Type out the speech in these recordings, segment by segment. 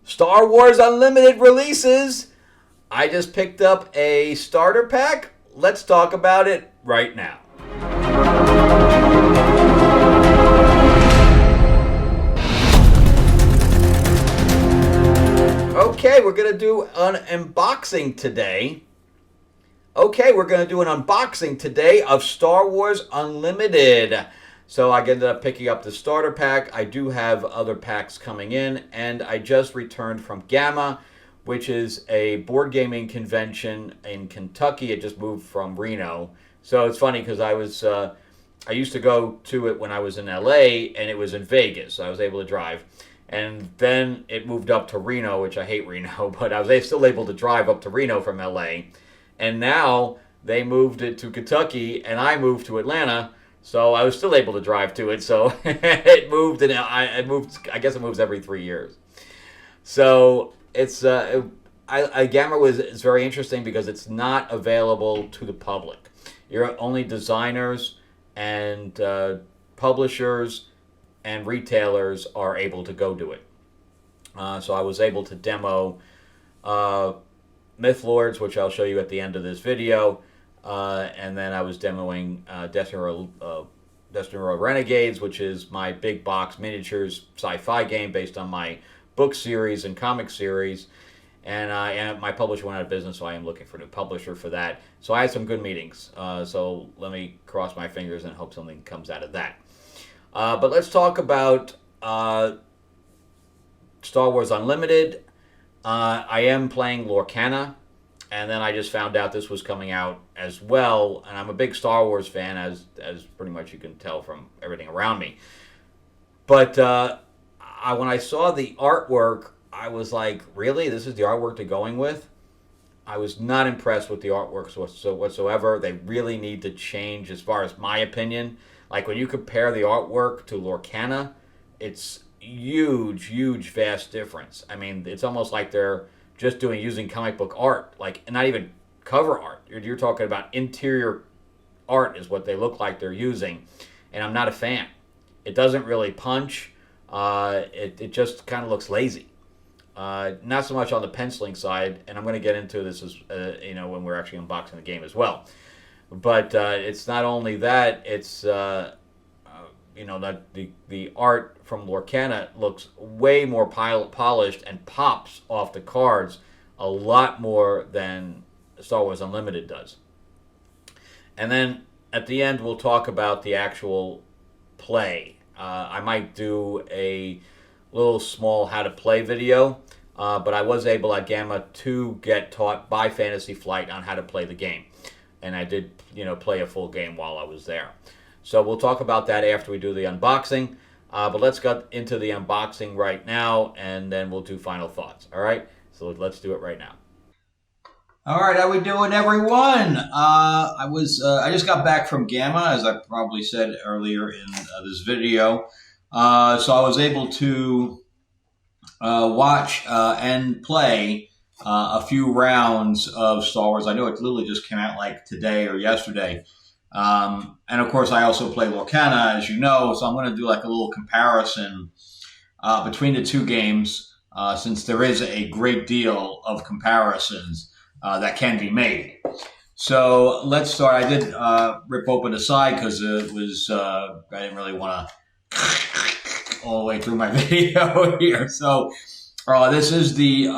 Star Wars Unlimited releases. I just picked up a starter pack. Let's talk about it right now. Okay, we're going to do an unboxing today. Of Star Wars Unlimited. So I ended up picking up the starter pack. I do have other packs coming in, and I just returned from Gamma, which is a board gaming convention in Kentucky. It just moved from Reno. So it's funny because I used to go to it when I was in LA, and it was in Vegas. So I was able to drive. And then it moved up to Reno, which I hate Reno, but I was still able to drive up to Reno from LA. And now they moved it to Kentucky, and I moved to Atlanta. So I was still able to drive to it. So it moved, and it moved. I guess it moves every 3 years. So it's Gamma is very interesting because it's not available to the public. You're only designers and publishers and retailers are able to go to it. So I was able to demo Myth Lords, which I'll show you at the end of this video. And then I was demoing Destiny Royal Renegades, which is my big box miniatures sci-fi game based on my book series and comic series. And my publisher went out of business, so I am looking for a new publisher for that. So I had some good meetings. So let me cross my fingers and hope something comes out of that. But let's talk about Star Wars Unlimited. I am playing Lorcana. And then I just found out this was coming out as well. And I'm a big Star Wars fan, as pretty much you can tell from everything around me. But when I saw the artwork, I was like, really? This is the artwork they're going with? I was not impressed with the artwork whatsoever. They really need to change, as far as my opinion. Like, when you compare the artwork to Lorcana, it's huge, vast difference. I mean, it's almost like they're just using comic book art, like not even cover art. You're talking about interior art is what they look like they're using, and I'm not a fan. It doesn't really punch. It just kind of looks lazy. Not so much on the penciling side, and I'm going to get into this as when we're actually unboxing the game as well. But it's not only that; it's that the art from Lorcana looks way more polished and pops off the cards a lot more than Star Wars Unlimited does. And then at the end, we'll talk about the actual play. I might do a little small how to play video, but I was able at Gamma to get taught by Fantasy Flight on how to play the game. And I did, play a full game while I was there. So we'll talk about that after we do the unboxing. But let's get into the unboxing right now, and then we'll do final thoughts. All right? So let's do it right now. All right, how we doing, everyone? I just got back from Gamma, as I probably said earlier in this video. So I was able to watch and play a few rounds of Star Wars. I know it literally just came out like today or yesterday. And of course, I also play Lorcana, as you know, so I'm going to do like a little comparison between the two games, since there is a great deal of comparisons that can be made. So let's start. I did rip open the side because it was I didn't really want to all the way through my video here. So this is the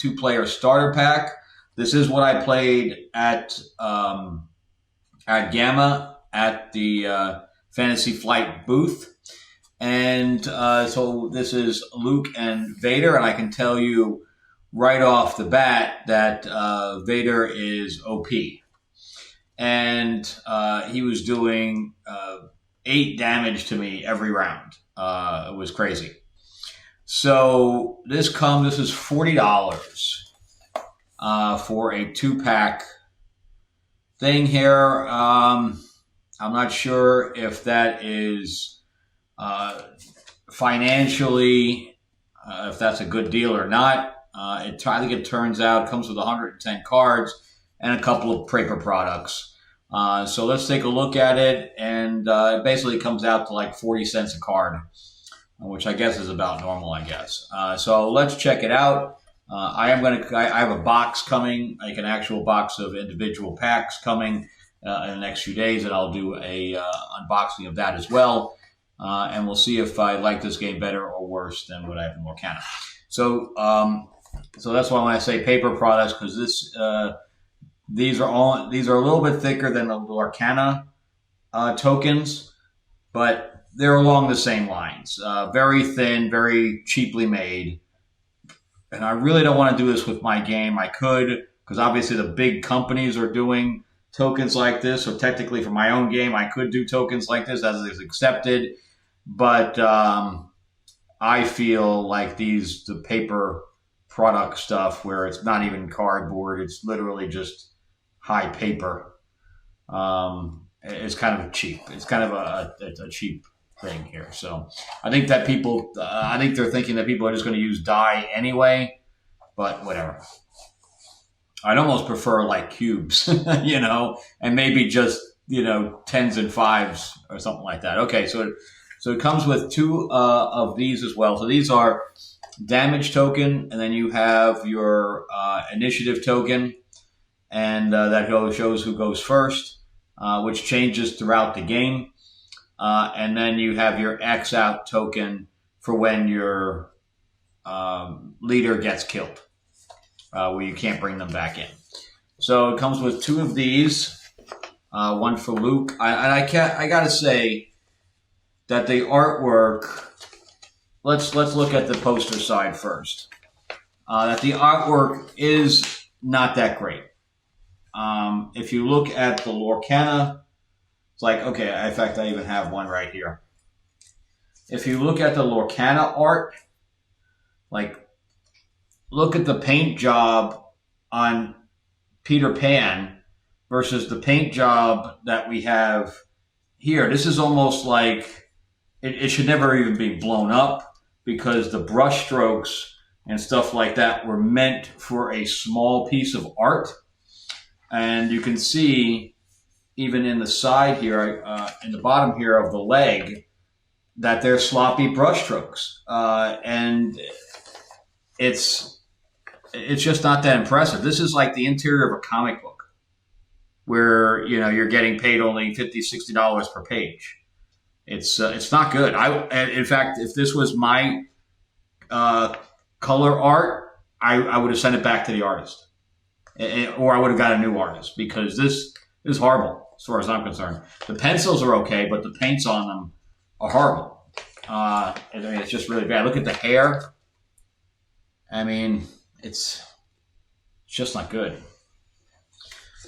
two-player starter pack. This is what I played at Gamma at the Fantasy Flight booth. And so this is Luke and Vader, and I can tell you right off the bat that Vader is OP. And he was doing 8 damage to me every round. It was crazy. So this is $40 for a 2-pack thing here. I'm not sure if that is financially, if that's a good deal or not. I think it turns out it comes with 110 cards and a couple of paper products. So let's take a look at it, and it basically comes out to like 40 cents a card. which I guess is about normal, I guess. So let's check it out. I have a box coming, like an actual box of individual packs coming in the next few days, and I'll do a unboxing of that as well. And we'll see if I like this game better or worse than what I have in Lorcana. So that's why when I say paper products, because these are a little bit thicker than the Lorcana tokens, but they're along the same lines. Very thin, very cheaply made. And I really don't want to do this with my game. I could, because obviously the big companies are doing tokens like this. So technically for my own game, I could do tokens like this as is accepted. But I feel like the paper product stuff where it's not even cardboard, it's literally just high paper. It's kind of cheap. It's kind of a cheap thing here. So I think that I think they're thinking that people are just going to use dye anyway, but whatever. I'd almost prefer like cubes, and maybe just, tens and fives or something like that. Okay. So it comes with two of these as well. So these are damage token, and then you have your initiative token, and that shows who goes first, which changes throughout the game. And then you have your X out token for when your leader gets killed, where you can't bring them back in. So it comes with two of these, one for Luke. I gotta say that the artwork. Let's look at the poster side first. That the artwork is not that great. If you look at the Lorcana, it's like, okay, in fact, I even have one right here. If you look at the Lorcana art, like, look at the paint job on Peter Pan versus the paint job that we have here. This is almost like it should never even be blown up, because the brush strokes and stuff like that were meant for a small piece of art. And you can see even in the side here, in the bottom here of the leg, that they're sloppy brush strokes. And it's just not that impressive. This is like the interior of a comic book where, you're getting paid only $50, $60 per page. It's not good. In fact, if this was my color art, I would have sent it back to the artist, or I would have got a new artist, because this is horrible as far as I'm concerned. The pencils are okay, but the paints on them are horrible. It's just really bad. Look at the hair. It's just not good.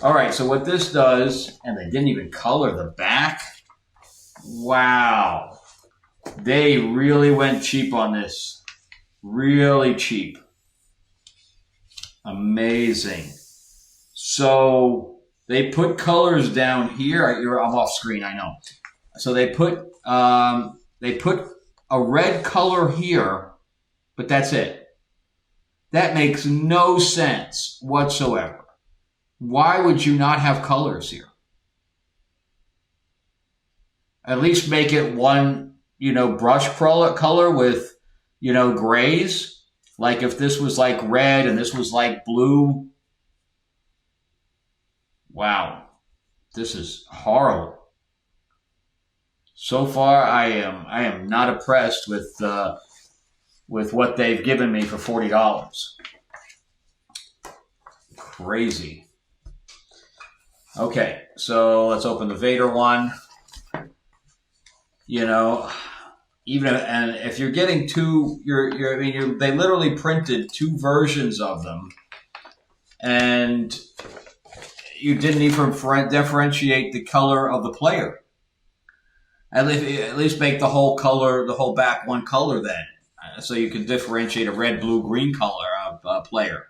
All right, so what this does, and they didn't even color the back. Wow. They really went cheap on this. Really cheap. Amazing. So they put colors down here. I'm off screen, I know. So they put a red color here, but that's it. That makes no sense whatsoever. Why would you not have colors here? At least make it one, brush color with, grays. Like if this was like red and this was like blue. Wow. This is horrible. So far, I am not impressed with what they've given me for $40. Crazy. Okay, so let's open the Vader one. Even and if you're getting two, they literally printed two versions of them, and you didn't even differentiate the color of the player. At least make the whole back one color then, so you can differentiate a red, blue, green color of player.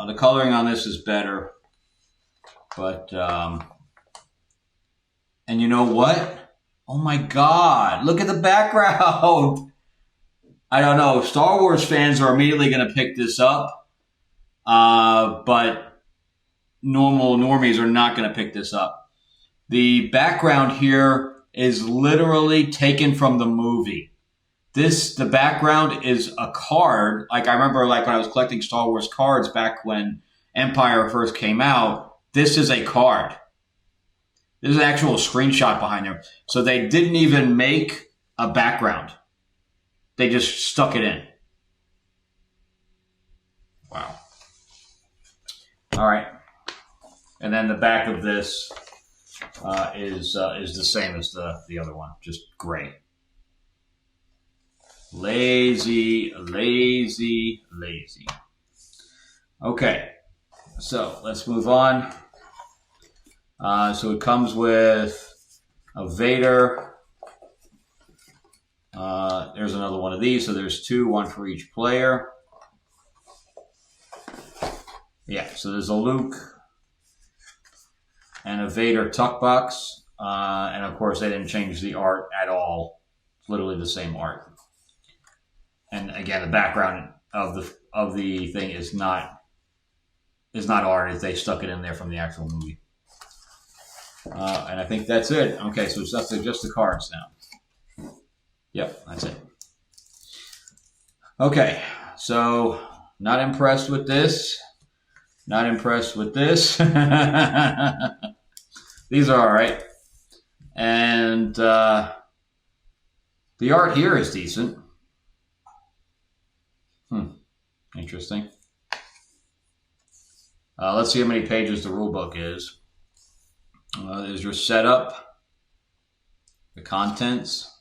The coloring on this is better, but and you know what? Oh my God! Look at the background. I don't know. Star Wars fans are immediately going to pick this up, but normies are not going to pick this up. The background here is literally taken from the movie. The background is a card. Like I remember like when I was collecting Star Wars cards back when Empire first came out, this is a card. There's an actual screenshot behind there. So they didn't even make a background. They just stuck it in. Wow. All right. And then the back of this is the same as the other one, just gray. Lazy, lazy, lazy. Okay, so let's move on. So it comes with a Vader. There's another one of these. So there's two, one for each player. Yeah, so there's a Luke and a Vader tuck box. And of course, they didn't change the art at all. It's literally the same art. And again, the background of the thing is not art. They stuck it in there from the actual movie. And I think that's it. Okay, so that's just the cards now. Yep, that's it. Okay, so not impressed with this. Not impressed with this. These are all right. And the art here is decent. Interesting. Let's see how many pages the rule book is. There's your setup, the contents,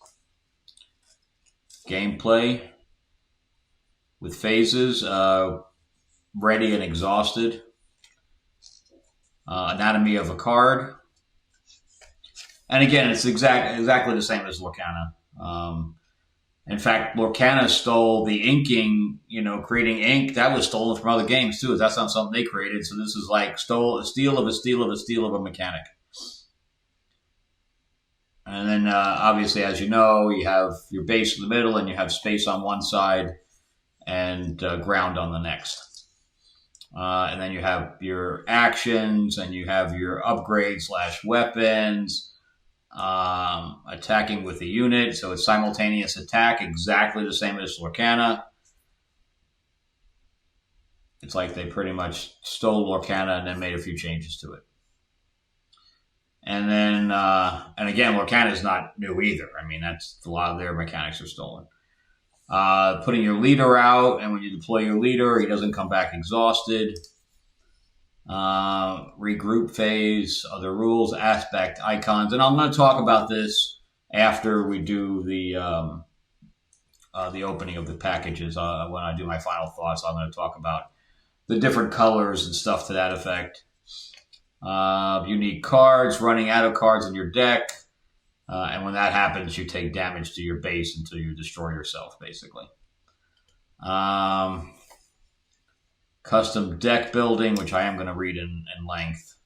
gameplay with phases, ready and exhausted, anatomy of a card. And again, it's exactly the same as Lorcana. In fact, Lorcana stole the inking, creating ink. That was stolen from other games, too. That's not something they created. So this is like steal of a mechanic. And then, obviously, as you know, you have your base in the middle and you have space on one side and ground on the next. And then you have your actions and you have your upgrades / weapons. Attacking with a unit, so it's simultaneous attack, exactly the same as Lorcana. It's like they pretty much stole Lorcana and then made a few changes to it. And then, and again, Lorcana is not new either. I mean, that's a lot of their mechanics are stolen. Putting your leader out, and when you deploy your leader, he doesn't come back exhausted. Regroup phase, other rules, aspect, icons, and I'm going to talk about this after we do the opening of the packages. When I do my final thoughts, I'm going to talk about the different colors and stuff to that effect. Unique cards, running out of cards in your deck, and when that happens, you take damage to your base until you destroy yourself, basically. Custom deck building, which I am going to read in length.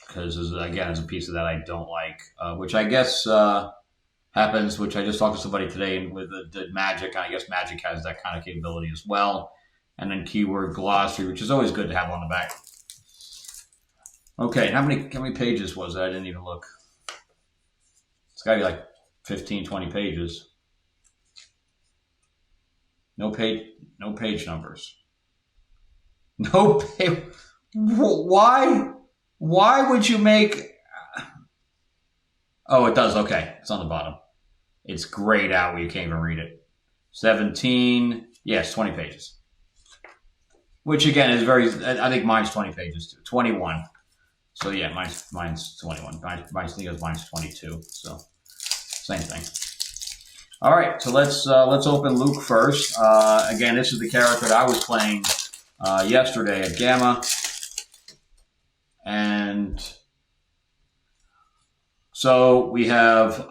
Because, again, is a piece of that I don't like. Which I guess happens, which I just talked to somebody today with the Magic. I guess Magic has that kind of capability as well. And then keyword glossary, which is always good to have on the back. Okay, how many pages was that? I didn't even look. It's got to be like 15, 20 pages. No page numbers. No page. Why? Why would you make? Oh, it does. Okay, it's on the bottom. It's grayed out where you can't even read it. 17. Yes, 20 pages. Which again is very. I think mine's 20 pages too. 21. So yeah, mine's 21. Mine's 22. So same thing. All right, so let's open Luke first. Again, this is the character that I was playing yesterday at Gamma, and so we have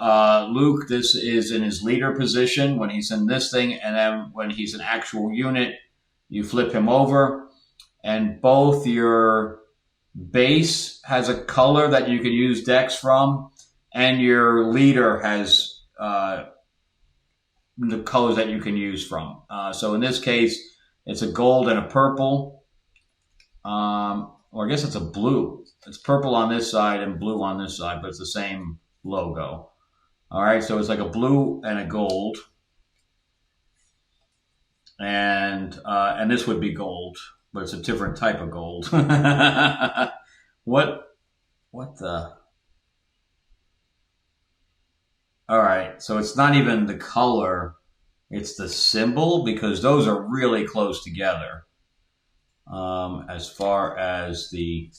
Luke. This is in his leader position when he's in this thing, and then when he's an actual unit, you flip him over, and both your base has a color that you can use decks from, and your leader has the colors that you can use from. So in this case, it's a gold and a purple. Or I guess it's a blue. it's purple on this side and blue on this side, but it's the same logo. All right, so it's like a blue and a gold, and this would be gold, but it's a different type of gold. What the? All right, so it's not even the color, it's the symbol, because those are really close together. As far as the,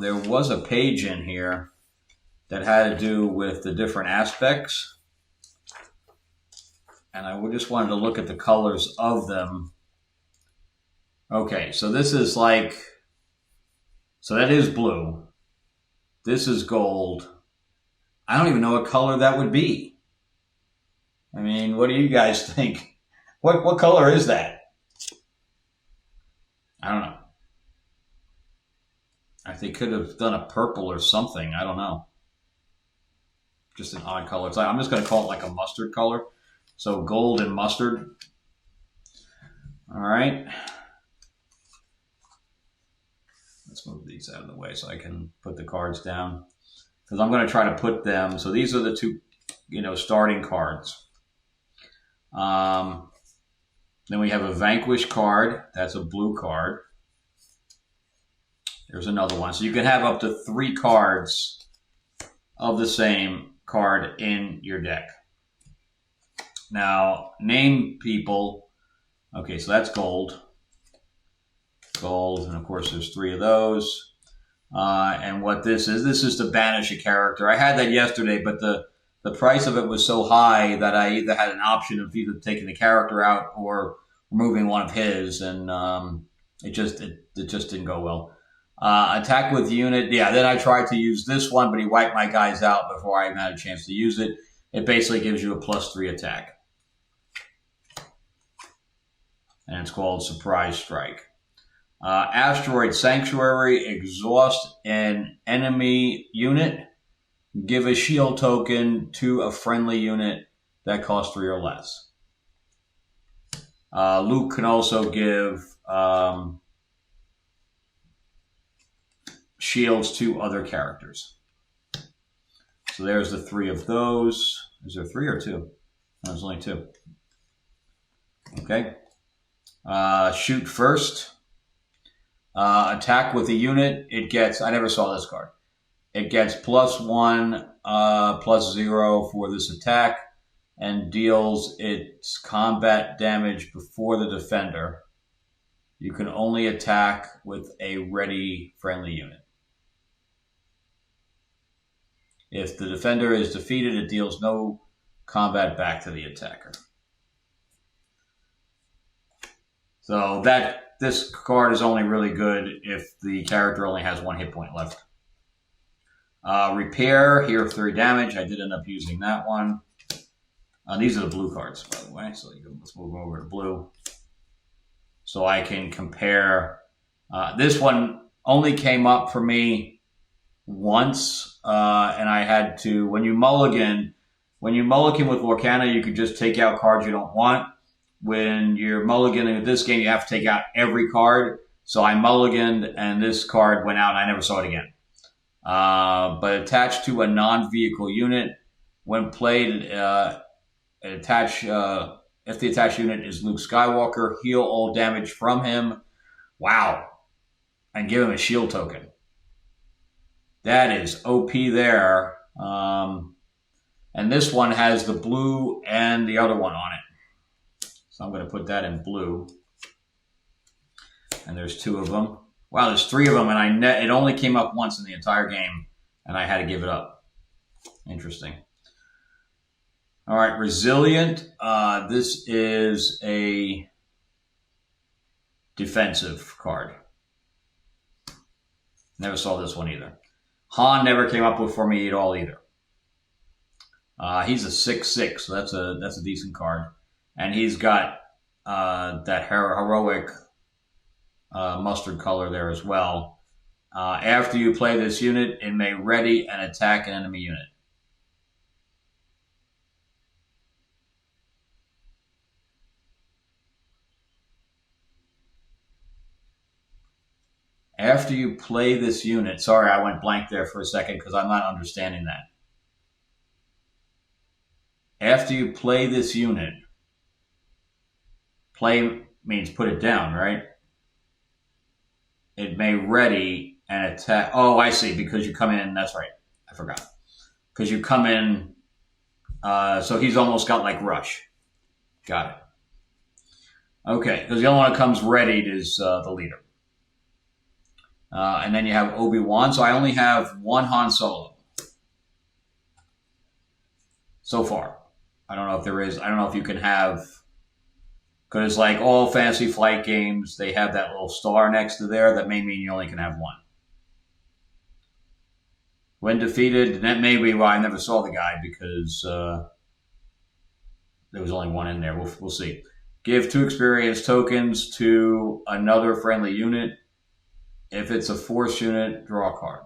there was a page in here that had to do with the different aspects, and I just wanted to look at the colors of them. Okay, so this is like, so that is blue. This is gold. I don't even know what color that would be. I mean, what do you guys think? What color is that? I don't know. I think could have done a purple or something. I don't know. Just an odd color. It's like, I'm just going to call it like a mustard color. So gold and mustard. All right. Let's move these out of the way so I can put the cards down, because I'm going to try to put them. So these are the two, starting cards. Then we have a Vanquish card. That's a blue card. There's another one. So you can have up to 3 cards of the same card in your deck. Now, name people. Okay, so that's gold. Gold, and of course there's 3 of those. And what this is to banish a character. I had that yesterday, but the price of it was so high that I either had an option of either taking the character out or removing one of his, and it just didn't go well. Attack with unit, yeah. Then I tried to use this one, but he wiped my guys out before I even had a chance to use it. It basically gives you a +3 attack, and it's called Surprise Strike. Asteroid Sanctuary, exhaust an enemy unit. Give a shield token to a friendly unit that costs 3 or less. Luke can also give shields to other characters. So there's the 3 of those. Is there 3 or 2? No, there's only 2. Okay. Shoot first. Attack with a unit. It gets, I never saw this card. It gets +1, +0 for this attack, and deals its combat damage before the defender. You can only attack with a ready friendly unit. If the defender is defeated, it deals no combat back to the attacker. So this card is only really good if the character only has 1 hit point left. Repair, here 3 damage. I did end up using that one. These are the blue cards, by the way. So let's move over to blue. So I can compare. This one only came up for me once, and I had to, when you mulligan with Lorcana, you could just take out cards you don't want. When you're mulliganing with this game, you have to take out every card. So I mulliganed, and this card went out, and I never saw it again. But attached to a non-vehicle unit, when played, if the attached unit is Luke Skywalker, heal all damage from him. Wow. And give him a shield token. That is OP there. And this one has the blue and the other one on it. So I'm going to put that in blue. And there's 2 of them. Wow, there's 3 of them, and it only came up once in the entire game, and I had to give it up. Interesting. All right, Resilient. This is a defensive card. Never saw this one either. Han never came up with for me at all either. He's a 6/6, so that's a decent card. And he's got that heroic mustard color there as well. After you play this unit, it may ready and attack an enemy unit. After you play this unit, sorry, I went blank there for a second because I'm not understanding that. After you play this unit, play means put it down, right? It may ready and attack. Oh, I see, because you come in, that's right. I forgot. Because you come in, so he's almost got like rush. Got it. Okay, because the only one that comes readied is the leader. And then you have Obi-Wan. So I only have one Han Solo so far. I don't know if there is. I don't know if you can have, because like all Fantasy Flight games, they have that little star next to there. That may mean you only can have one. When defeated, that may be why I never saw the guy, because there was only one in there. We'll see. Give 2 experience tokens to another friendly unit. If it's a force unit, draw a card.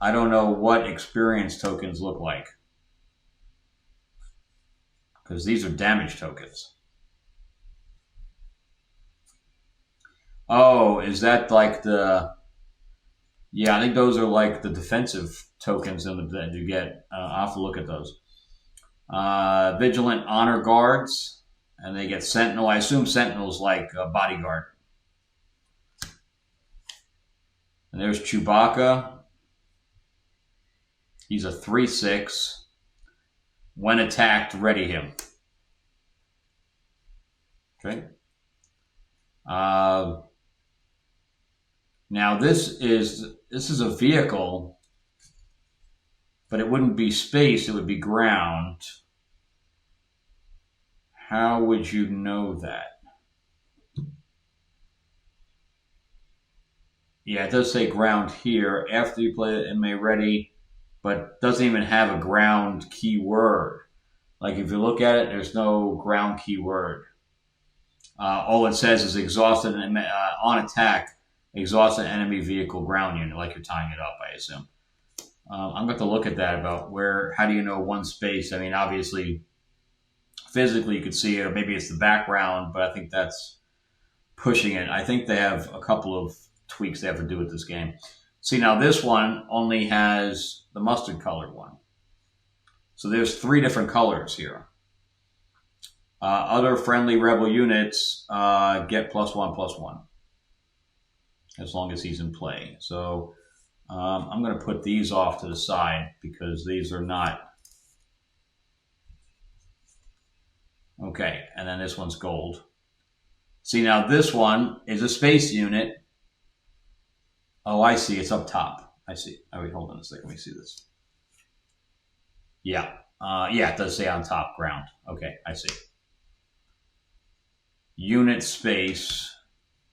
I don't know what experience tokens look like, because these are damage tokens. Oh, is that like the... Yeah, I think those are like the defensive tokens that you get. I'll have to look at those. Vigilant Honor Guards, and they get Sentinel. I assume Sentinel's like a bodyguard. And there's Chewbacca. He's a 3/6. When attacked, ready him. Okay. Now this is a vehicle, but it wouldn't be space, it would be ground. How would you know that? Yeah, it does say ground here. After you play it, it may ready, but doesn't even have a ground keyword. Like if you look at it, there's no ground keyword. All it says is exhausted on attack, exhausted enemy vehicle ground unit, like you're tying it up, I assume. I'm going to look at that about how do you know one space? I mean, obviously, physically you could see it, or maybe it's the background, but I think that's pushing it. I think they have a couple of tweaks they have to do with this game. See, now this one only has the mustard colored one. So there's 3 different colors here. Other friendly rebel units get +1/+1 as long as he's in play. So I'm going to put these off to the side because these are not. Okay, and then this one's gold. See, now this one is a space unit. Oh, I see. It's up top. I see. Oh, wait, hold on a second. Let me see this. Yeah. Yeah, it does say on top, ground. Okay, I see. Unit space,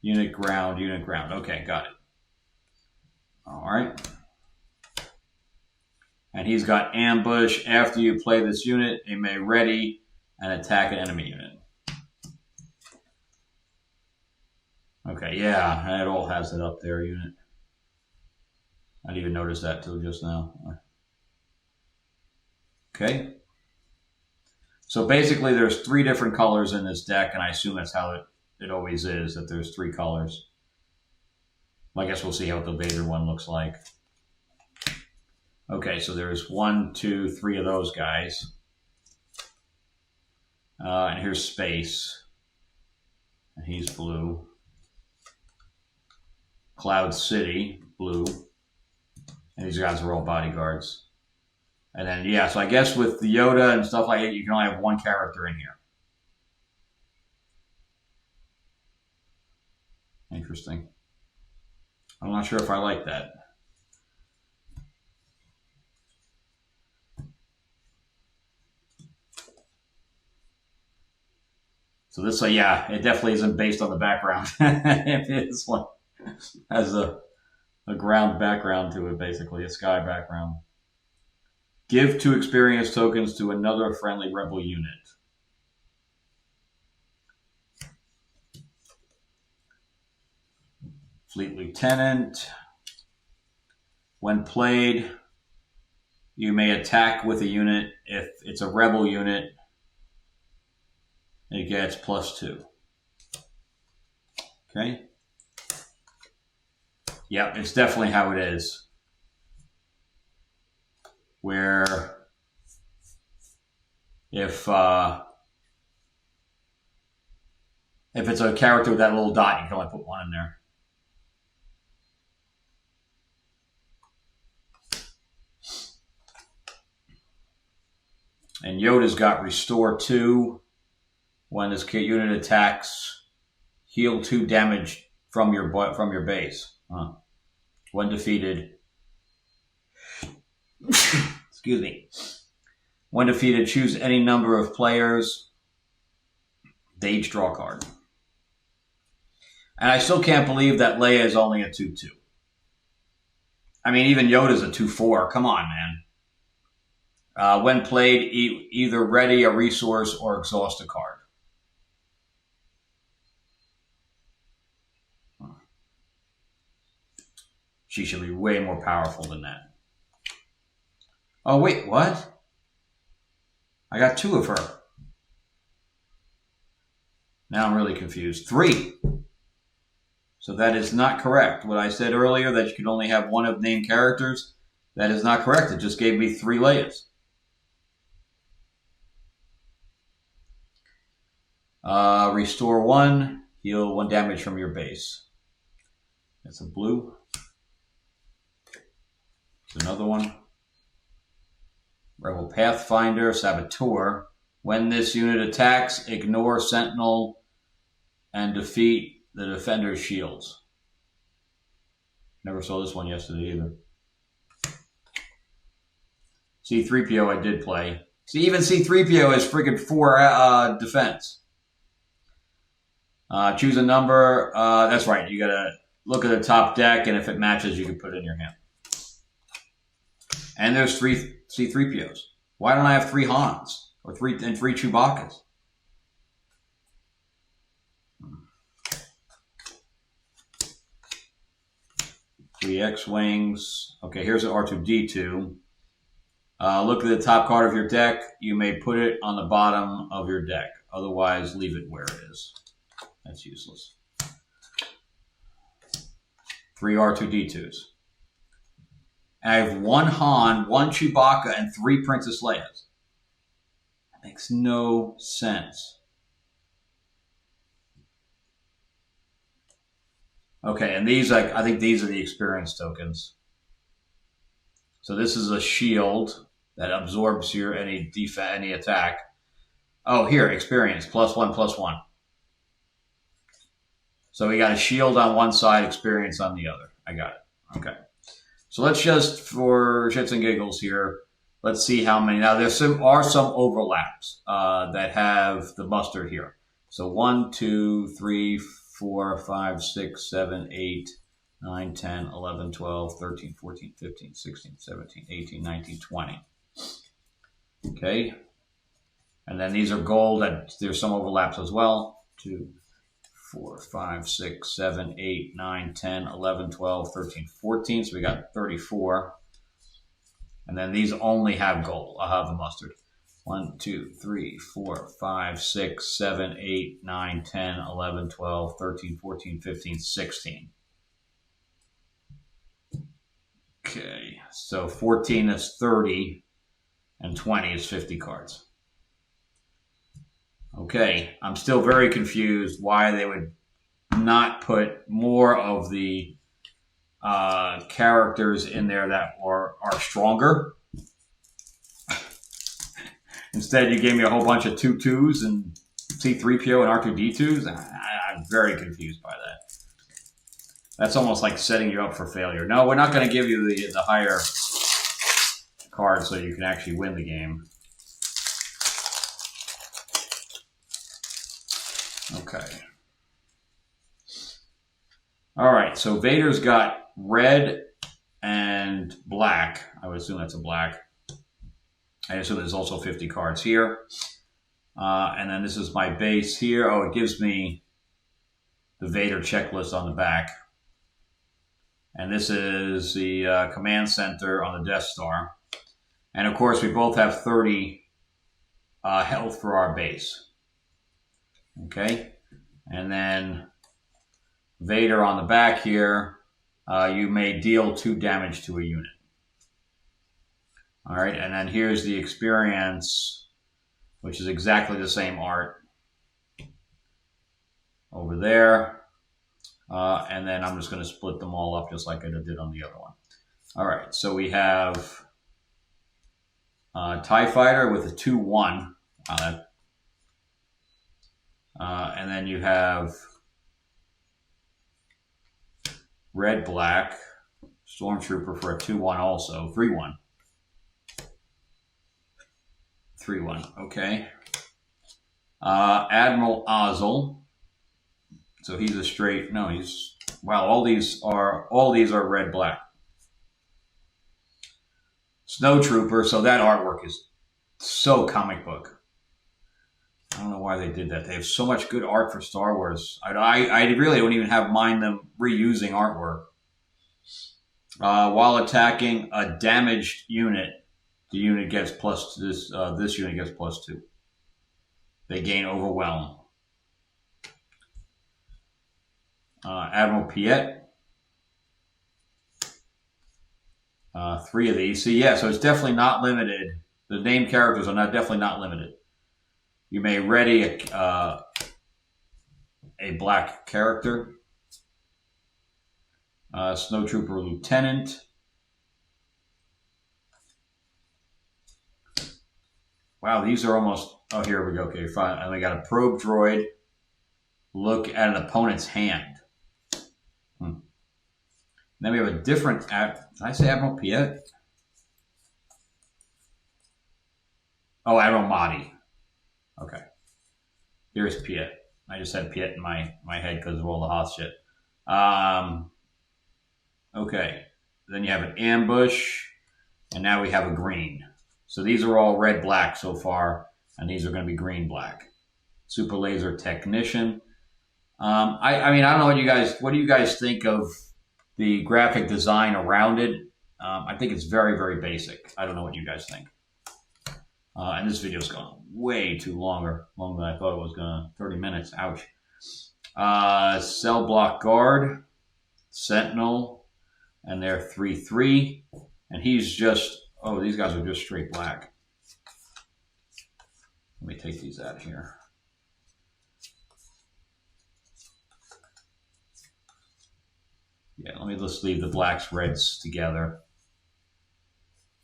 unit ground, unit ground. Okay, got it. All right. And he's got ambush. After you play this unit, it may ready and attack an enemy unit. Okay, yeah, it all has it up there, unit. I didn't even notice that till just now. Okay. So basically there's 3 different colors in this deck, and I assume that's how it always is, that there's 3 colors. I guess we'll see how the Vader one looks like. Okay, so there's 1, 2, 3 of those guys. And here's space. And he's blue. Cloud City, blue. And these guys are all bodyguards. And then, yeah, so I guess with the Yoda and stuff like that, you can only have 1 character in here. Interesting. I'm not sure if I like that. So this, yeah, it definitely isn't based on the background. This one has a ground background to it, basically, a sky background. Give 2 experience tokens to another friendly rebel unit. Fleet Lieutenant. When played, you may attack with a unit. If it's a rebel unit, it gets +2. Okay. Yep, it's definitely how it is. Where if it's a character with that little dot, you can only put one in there. And Yoda's got Restore 2. When this unit attacks, heal 2 damage from your base. Huh. When defeated, excuse me. When defeated, choose any number of players. They each draw a card. And I still can't believe that Leia is only a 2/2. I mean, even Yoda's a 2/4. Come on, man. When played, either ready a resource or exhaust a card. She should be way more powerful than that. Oh, wait, what? I got 2 of her. Now I'm really confused. 3. So that is not correct. What I said earlier, that you could only have one of named characters, that is not correct. It just gave me 3 Leias. Restore 1, heal 1 damage from your base. That's a blue. There's another one. Rebel Pathfinder, Saboteur. When this unit attacks, ignore Sentinel and defeat the defender's shields. Never saw this one yesterday either. C-3PO I did play. See, even C-3PO has friggin' 4 defense. Choose a number. That's right. You gotta look at the top deck, and if it matches, you can put it in your hand. And there's 3 C-3POs. Why don't I have 3 Hans or 3 Chewbacca's? 3 X-Wings. Okay, here's an R2-D2. Look at the top card of your deck. You may put it on the bottom of your deck. Otherwise, leave it where it is. That's useless. 3 R2-D2s. And I have 1 Han, 1 Chewbacca, and 3 Princess Leias. That makes no sense. Okay, and these, I think these are the experience tokens. So this is a shield that absorbs your any attack. Oh, here, experience, +1/+1. So we got a shield on one side, experience on the other. I got it. Okay. So let's just, for shits and giggles here, let's see how many. Now, there are some overlaps that have the mustard here. So 1, 2, 3, 4, 5, 6, 7, 8, 9, 10, 11, 12, 13, 14, 15, 16, 17, 18, 19, 20. Okay. And then these are gold. There's some overlaps as well. 2, 4, 5, 6, 7, 8, 9, 10, 11, 12, 13, 14. So we got 34. And then these only have gold. I'll have the mustard. 1, 2, 3, 4, 5, 6, 7, 8, 9, 10, 11, 12, 13, 14, 15, 16. Okay. So 14 is 30 and 20 is 50 cards. Okay, I'm still very confused why they would not put more of the characters in there that are stronger. Instead, you gave me a whole bunch of 2/2s and C-3PO and R2-D2s. I'm very confused by that. That's almost like setting you up for failure. No, we're not going to give you the higher card so you can actually win the game. Okay. All right, so Vader's got red and black. I would assume that's a black. I assume there's also 50 cards here. And then this is my base here. Oh, it gives me the Vader checklist on the back. And this is the command center on the Death Star. And of course, we both have 30 health for our base. Okay, and then Vader on the back here you may deal 2 damage to a unit. All right, and then here's the experience, which is exactly the same art over there. And then I'm just going to split them all up just like I did on the other one. All right, so we have TIE Fighter with a 2-1. And then you have Red Black Stormtrooper for a 2-1 also. 3-1. 3-1, okay. Admiral Ozzel. So he's a straight, no, he's, wow, all these are red black. Snowtrooper, so that artwork is so comic book. I don't know why they did that. They have so much good art for Star Wars. I really don't even have mind them reusing artwork. While attacking a damaged unit, the unit gets plus this. This unit gets +2. They gain overwhelm. Admiral Piet. 3 of these. See, yeah, so it's definitely not limited. The named characters are definitely not limited. You may ready a black character. Snowtrooper Lieutenant. Wow, these are almost... Oh, here we go. Okay, fine. And we got a probe droid. Look at an opponent's hand. Then we have a different... Did I say Admiral Piet? Oh, Admiral Mahdi. Okay. Here's Piet. I just had Piet in my head because of all the Hoth shit. Okay. Then you have an ambush. And now we have a green. So these are all red-black so far. And these are going to be green-black. Super Laser Technician. I mean, I don't know what do you guys think of the graphic design around it? I think it's very, very basic. I don't know what you guys think. And this video's gone way too longer than I thought it was going to. 30 minutes. Ouch. Cell Block Guard, Sentinel, and they're 3/3. And he's just, oh, these guys are just straight black. Let me take these out of here. Yeah, let me just leave the blacks, reds together.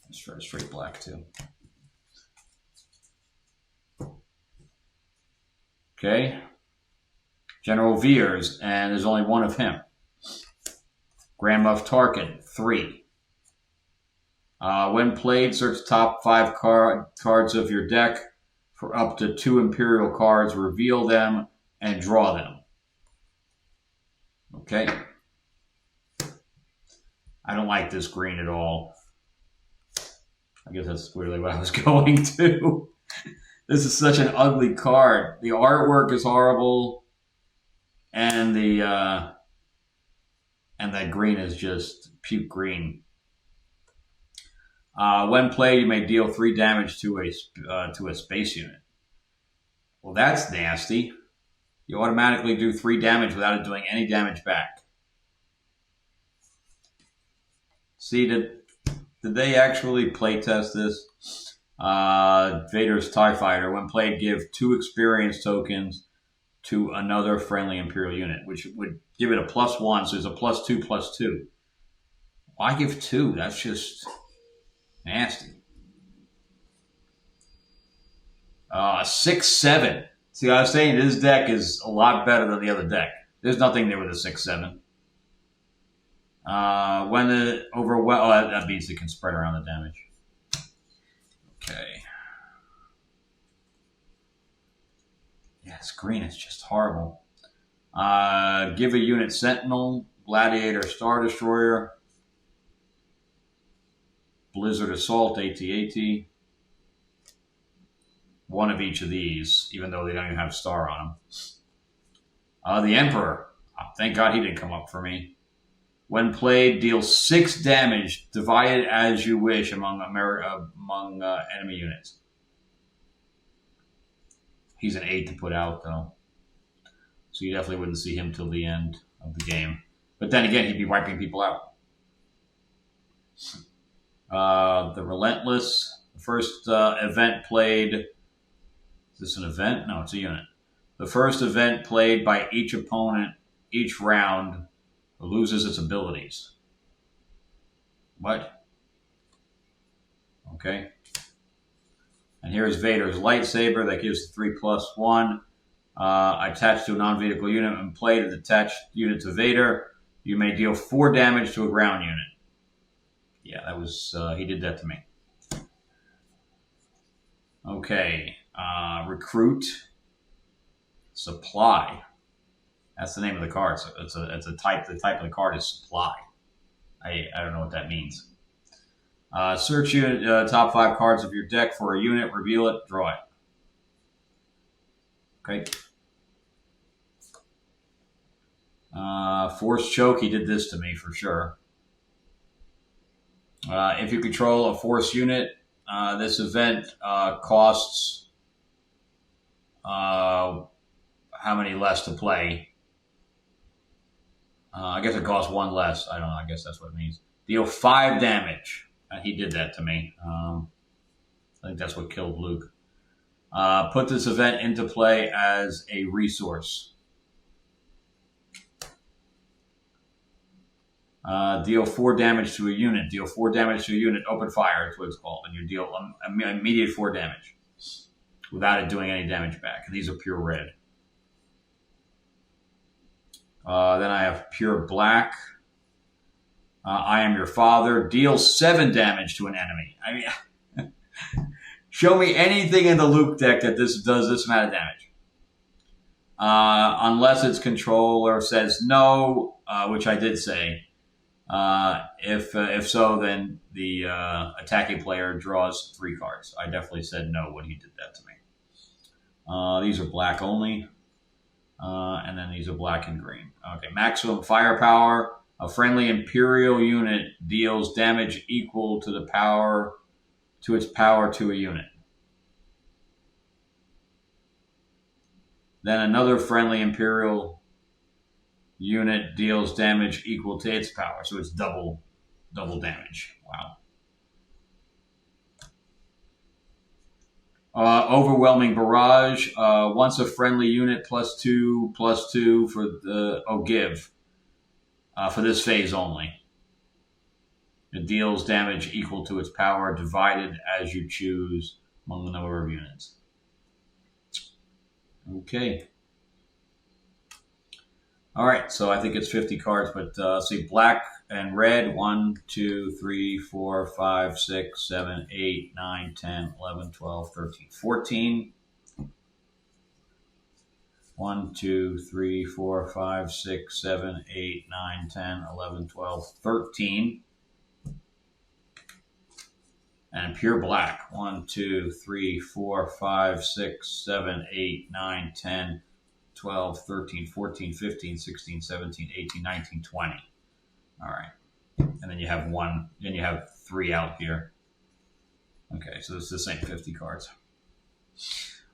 Let's try straight black too. Okay. General Veers, and there's only one of him. Grand Moff Tarkin, 3. When played, search the top 5 cards of your deck for up to 2 Imperial cards, reveal them, and draw them. Okay. I don't like this green at all. I guess that's really what I was going to. This is such an ugly card. The artwork is horrible, and that green is just puke green. When played, you may deal 3 damage to a space unit. Well, that's nasty. You automatically do 3 damage without it doing any damage back. See, did they actually playtest this? Vader's TIE Fighter. When played, give 2 experience tokens to another friendly Imperial unit, which would give it a +1, so it's a +2/+2. Why give 2? That's just nasty. 6/7. See, I was saying this deck is a lot better than the other deck. There's nothing there with a 6/7. When the overwhelm, that means it can spread around the damage. Okay. Yeah, this green is just horrible. Give a unit Sentinel, Gladiator, Star Destroyer, Blizzard Assault, AT-AT. One of each of these, even though they don't even have a star on them. The Emperor. Thank God he didn't come up for me. When played, deal 6 damage, divided as you wish among enemy units. He's an 8 to put out, though. So you definitely wouldn't see him till the end of the game. But then again, he'd be wiping people out. The Relentless. The first event played. Is this an event? No, it's a unit. The first event played by each opponent each round loses its abilities. What? Okay. And here's Vader's lightsaber that gives 3+1. Attached to a non-vehicle unit and played an attached unit to Vader. You may deal 4 damage to a ground unit. Yeah, that was he did that to me. Okay, recruit, supply. That's the name of the card. So it's a type. The type of the card is supply. I don't know what that means. Search unit top 5 cards of your deck for a unit. Reveal it. Draw it. Okay. Force choke. He did this to me for sure. If you control a force unit, this event costs how many less to play? I guess it costs 1 less. I don't know. I guess that's what it means. Deal 5 damage. He did that to me. I think that's what killed Luke. Put this event into play as a resource. Deal 4 damage to a unit. Deal 4 damage to a unit. Open fire is what it's called. And you deal immediate 4 damage without it doing any damage back. And these are pure red. Then I have pure black. I am your father. Deal 7 damage to an enemy. I mean, show me anything in the Luke deck that this does this amount of damage. Unless its controller says no, which I did say. If so, then the attacking player draws 3 cards. I definitely said no when he did that to me. These are black only. And then these are black and green. Okay, maximum firepower. A friendly Imperial unit deals damage equal to its power to a unit. Then another friendly Imperial unit deals damage equal to its power. So it's double damage. Wow. Overwhelming barrage. Once a friendly unit +2/+2 for the give. For this phase only. It deals damage equal to its power divided as you choose among the number of units. Okay. All right, so I think it's 50 cards, but see, black and red, 1, 2, 3, 4, 5, 6, 7, 8, 9, 10, 11, 12, 13, 14. 1, 2, 3, 4, 5, 6, 7, 8, 9, 10, 11, 12, 13. And pure black. 1, 2, 3, 4, 5, 6, 7, 8, 9, 10, 12, 13, 14, 15, 16, 17, 18, 19, 20. All right. And then you have 1, then you have 3 out here. Okay, so it's the same 50 cards.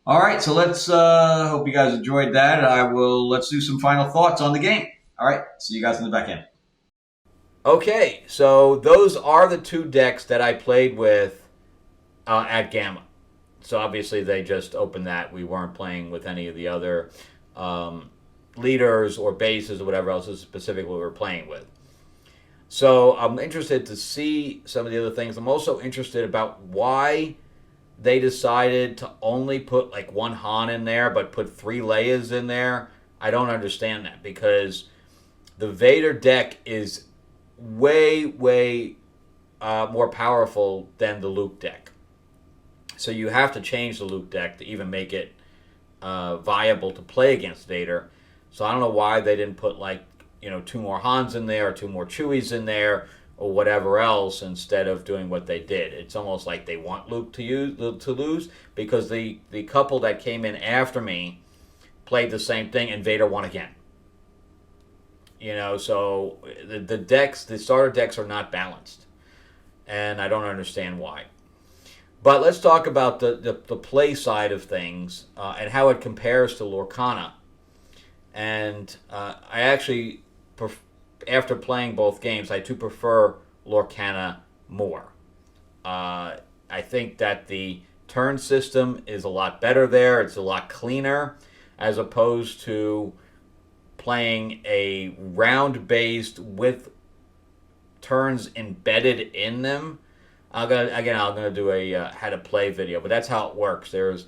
All right, so let's hope you guys enjoyed that. Let's do some final thoughts on the game. All right, see you guys in the back end. Okay, so those are the 2 decks that I played with at Gamma. So obviously they just opened that. We weren't playing with any of the other leaders or bases or whatever else is specifically we were playing with. So I'm interested to see some of the other things. I'm also interested about why they decided to only put like 1 Han in there, but put 3 Leias in there. I don't understand that because the Vader deck is way more powerful than the Luke deck. So you have to change the Luke deck to even make it viable to play against Vader. So I don't know why they didn't put 2 more Hans in there or 2 more Chewies in there or whatever else instead of doing what they did. It's almost like they want Luke to lose because the couple that came in after me played the same thing and Vader won again. So the starter decks are not balanced, and I don't understand why. But let's talk about the play side of things and how it compares to Lorcana. And I actually after playing both games, I do prefer Lorcana more. I think that the turn system is a lot better there. It's a lot cleaner as opposed to playing a round based with turns embedded in them. I'm gonna do a how to play video, but that's how it works. There's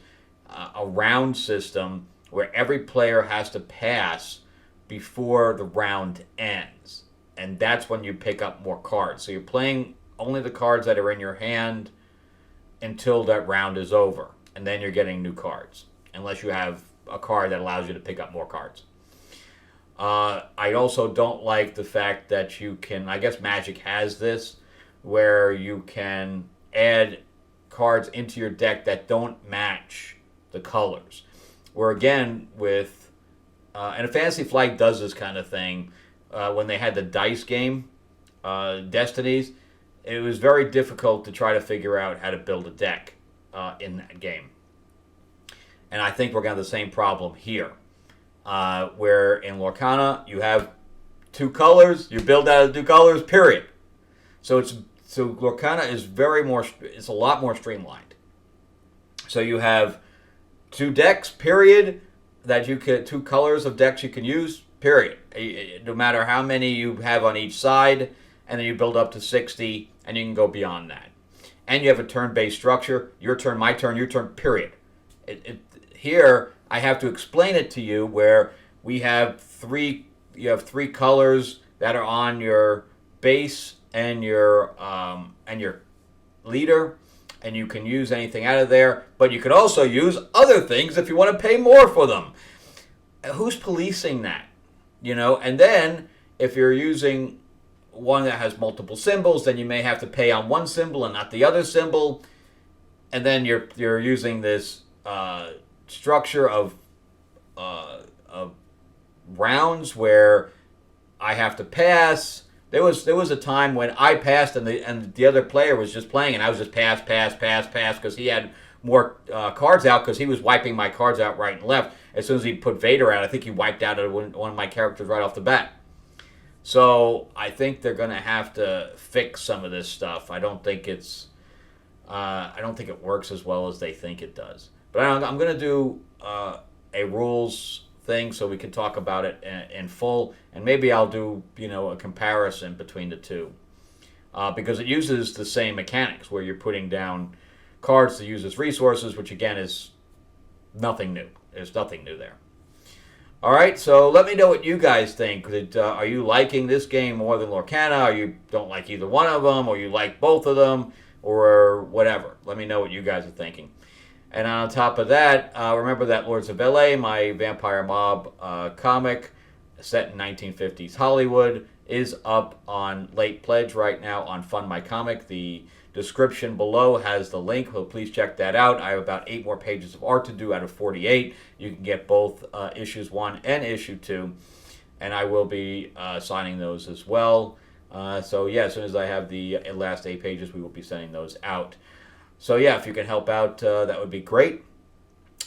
a round system where every player has to pass before the round ends, and that's when you pick up more cards. So you're playing only the cards that are in your hand until that round is over, and then you're getting new cards, unless you have a card that allows you to pick up more cards. I also don't like the fact that you can, I guess Magic has this, where you can add cards into your deck that don't match the colors. Where again, with, and Fantasy Flight does this kind of thing, when they had the dice game, Destinies, it was very difficult to try to figure out how to build a deck in that game. And I think we're going to have the same problem here. Where in Lorcana, you have two colors, you build out of two colors, period. So Lorcana is it's a lot more streamlined. So you have two decks, period, two colors of decks you can use, period. No matter how many you have on each side, and then you build up to 60, and you can go beyond that. And you have a turn-based structure, your turn, my turn, your turn, period. Here, I have to explain it to you where you have three colors that are on your base and your leader, and you can use anything out of there, but you can also use other things if you want to pay more for them. Who's policing that? And then if you're using one that has multiple symbols, then you may have to pay on one symbol and not the other symbol, and then you're using this structure of rounds where I have to pass. There was a time when I passed and the other player was just playing, and I was just pass because he had more cards out because he was wiping my cards out right and left. As soon as he put Vader out, I think he wiped out one of my characters right off the bat. So I think they're going to have to fix some of this stuff. I don't think it works as well as they think it does. But I'm going to do a rules thing so we can talk about it in full, and maybe I'll do a comparison between the two, because it uses the same mechanics where you're putting down cards to use as resources, which again is nothing new. There's nothing new there. All right, so let me know what you guys think. Are you liking this game more than Lorcana? Or you don't like either one of them, or you like both of them, or whatever? Let me know what you guys are thinking. And on top of that, remember that Lords of LA, my vampire mob comic set in 1950s Hollywood, is up on late pledge right now on Fund My Comic. The description below has the link, so please check that out. I have about 8 more pages of art to do out of 48. You can get both issues 1 and issue 2, and I will be signing those as well. So yeah, as soon as I have the last 8 pages, we will be sending those out. So yeah, if you can help out, that would be great.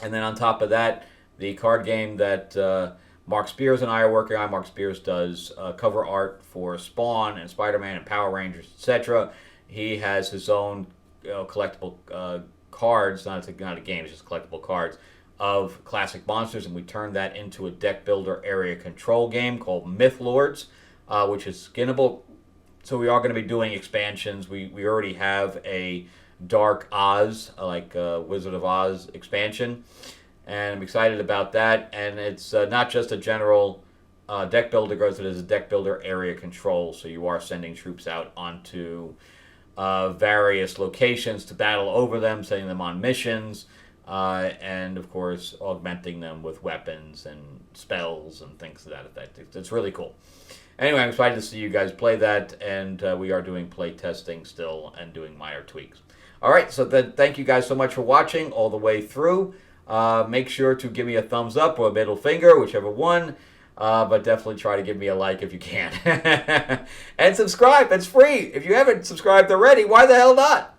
And then on top of that, the card game that Mark Spears and I are working on. Mark Spears does cover art for Spawn and Spider-Man and Power Rangers, etc. He has his own collectible cards, not a game, it's just collectible cards, of classic monsters, and we turned that into a deck builder area control game called Myth Lords, which is skinnable. So we are going to be doing expansions. We already have a Dark Oz, like Wizard of Oz expansion, and I'm excited about that. And it's not just a general deck builder, it is a deck builder area control, so you are sending troops out onto various locations to battle over them, sending them on missions, and of course augmenting them with weapons and spells and things to that effect. It's really cool. Anyway, I'm excited to see you guys play that, and we are doing play testing still and doing minor tweaks. All right, so then thank you guys so much for watching all the way through. Make sure to give me a thumbs up or a middle finger, whichever one, but definitely try to give me a like if you can. And subscribe, it's free. If you haven't subscribed already, why the hell not?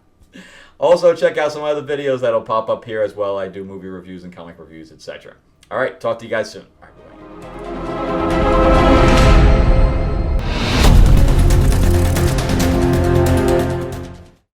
Also, check out some other videos that'll pop up here as well. I do movie reviews and comic reviews, etc. All right, talk to you guys soon. All right, bye.